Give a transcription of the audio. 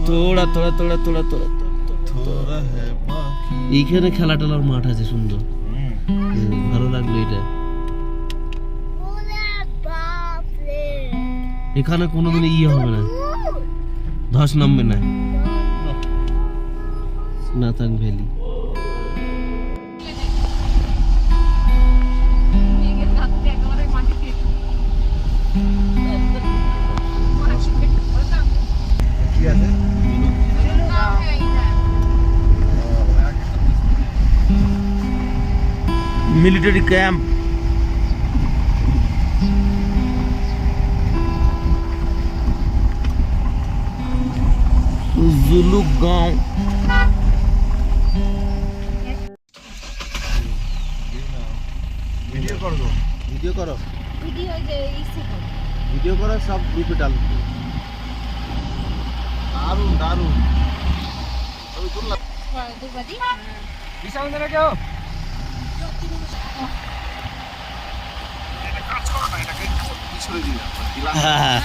তোড়া তোড়া তোড়া তোড়া তোড়া थोड़ा है बाकी এইখানে খেলা টেলার মাঠ আছে সুন্দর, ভালো লাগলো এটা। এখানে কোনোদিন ইয়ে হবে না, ধস নামবে না। নাতাং ভ্যালি কি আছে মিলিটারি ক্যাম্প। জুলু গাঁও। ভিডিও করো ভিডিও করো, ভিডিও ভিডিও করো, সব গ্রুপে ডাল। দারুন দারুন দুবাদি বিশাল ধরে কেউ কাজ করো না, এটাকে পিছনে দিই হ্যাঁ